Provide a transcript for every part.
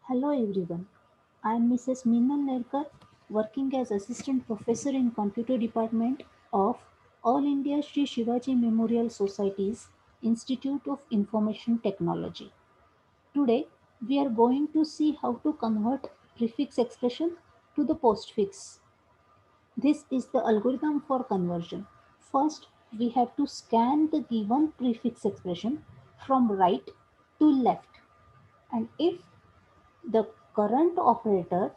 Hello everyone. I am Mrs. Meenal Nerkar, working as Assistant Professor in Computer Department of All India Sri Shivaji Memorial Society's Institute of Information Technology. Today, we are going to see how to convert prefix expression to the postfix. This is the algorithm for conversion. First, we have to scan the given prefix expression from right to left, and the current operator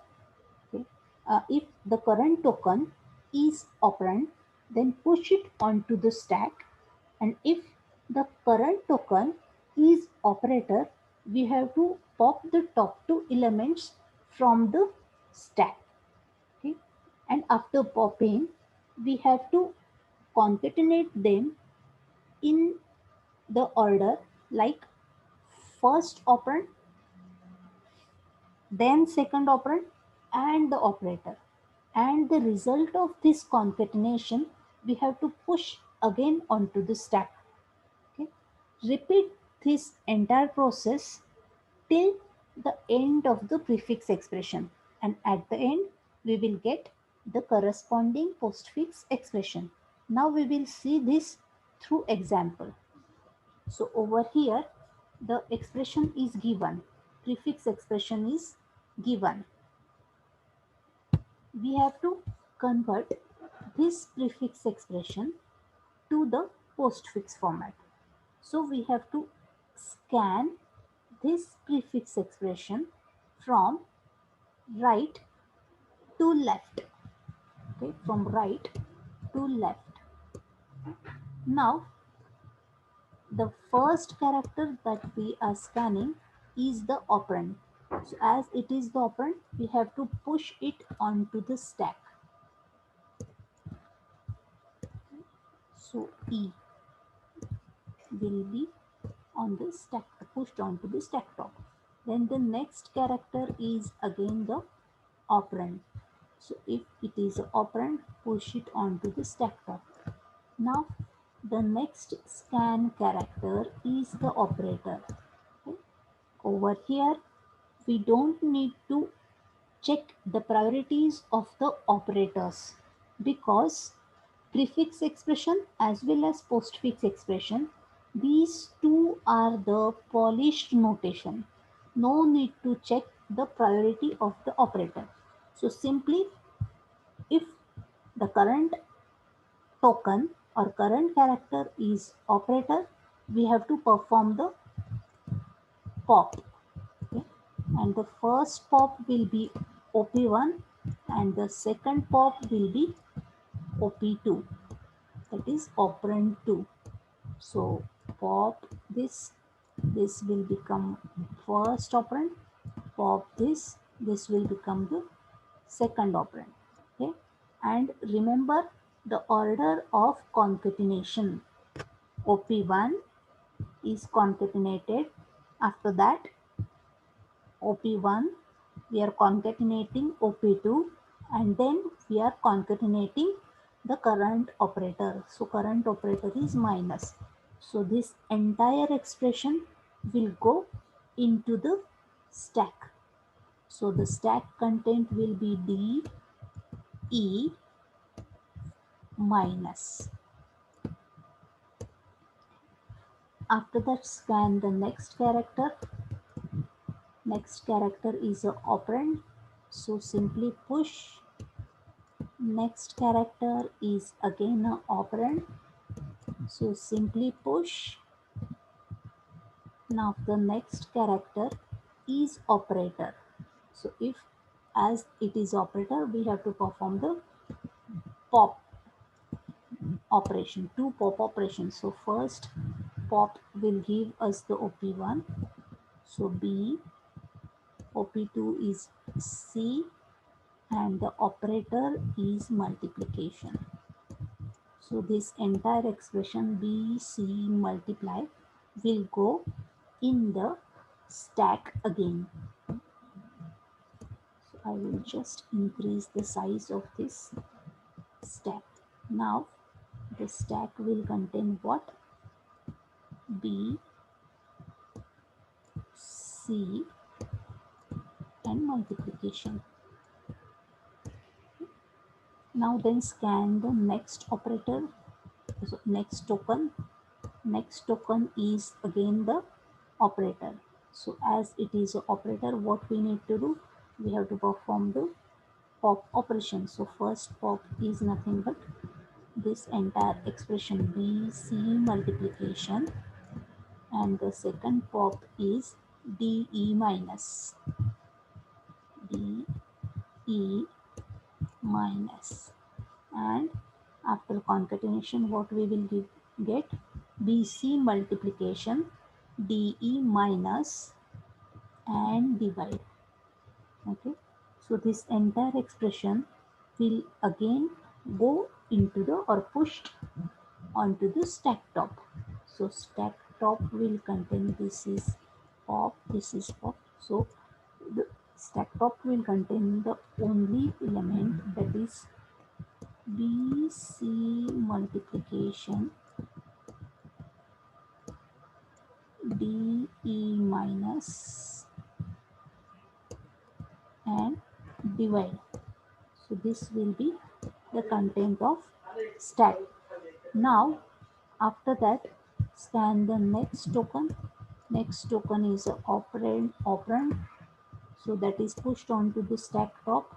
okay, if the current token is operand, then push it onto the stack, and if the current token is operator, we have to pop the top two elements from the stack. Okay, and after popping, we have to concatenate them in the order like first operand, then second operand, and the operator. And the result of this concatenation we have to push again onto the stack. Okay, repeat this entire process till the end of the prefix expression, and at the end we will get the corresponding postfix expression. Now we will see this through example. So over here the expression is given, prefix expression is given. We have to convert this prefix expression to the postfix format. So we have to scan this prefix expression from right to left. Okay, from right to left. Now the first character that we are scanning is the operand. So as it is the operand, we have to push it onto the stack. So E will be on the stack, pushed onto the stack top. Then the next character is again the operand. So if it is an operand, push it onto the stack top. Now the next scan character is the operator. Okay. Over here we don't need to check the priorities of the operators, because prefix expression as well as postfix expression, these two are the polished notation. No need to check the priority of the operator. So simply, if the current token or current character is operator, we have to perform the pop. Okay? And the first pop will be OP1 and the second pop will be OP2, that is operand 2. So pop this will become first operand, pop this will become the second operand. Okay, and remember the order of concatenation. OP1 is concatenated, after that OP1 we are concatenating OP2, and then we are concatenating the current operator. So current operator is minus. So this entire expression will go into the stack. So the stack content will be D, E, minus. After that, scan the next character. Next character is a operand. So simply push. Next character is again a operand. So simply push. Now the next character is operator. So if as it is operator, we have to perform the pop operation, two pop operations. So first pop will give us the OP1. So B, OP2 is C, and the operator is multiplication. So this entire expression B, C multiply will go in the stack again. So I will just increase the size of this stack. Now the stack will contain what? B, C, and multiplication. Now then scan the next operator, so next token. Next token is again the operator. So as it is an operator, what we need to do? We have to perform the pop operation. So first pop is nothing but this entire expression BC multiplication, and the second pop is DE minus DE minus, and after concatenation what we will get BC multiplication DE minus and divide. Okay, so this entire expression will again go into the or pushed onto the stack top. So stack top will contain, this is pop, this is pop. So the stack top will contain the only element, that is BC multiplication DE minus and divide. So this will be the content of stack. Now after that scan the next token. Next token is a operand, so that is pushed onto the stack top.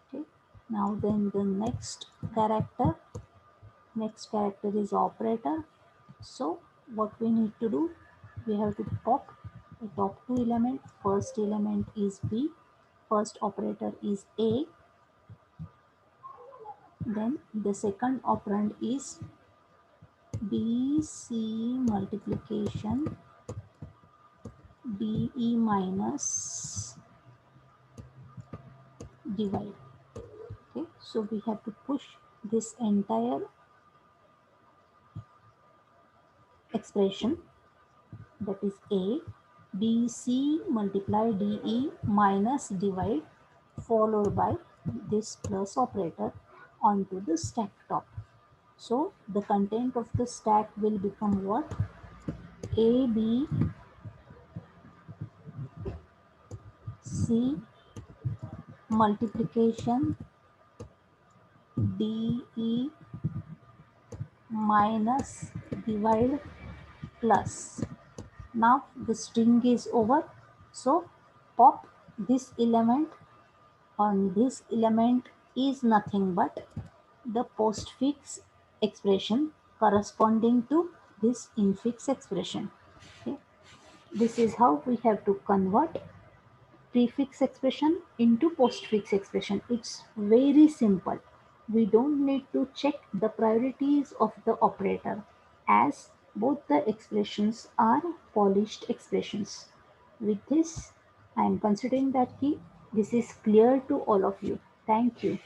Okay, now then the next character is operator. So what we need to do, we have to pop the top two element. First element is B, first operator is A, then the second operand is BC multiplication DE minus divide. Okay, so we have to push this entire expression, that is A, BC multiply DE minus divide followed by this plus operator onto the stack top. So the content of the stack will become what? AB C multiplication DE minus divide plus. Now the string is over, so pop this element, and this element is nothing but the postfix expression corresponding to this infix expression. Okay. This is how we have to convert prefix expression into postfix expression. It's very simple. We don't need to check the priorities of the operator, as both the expressions are polished expressions. With this, I am considering that this is clear to all of you. Thank you.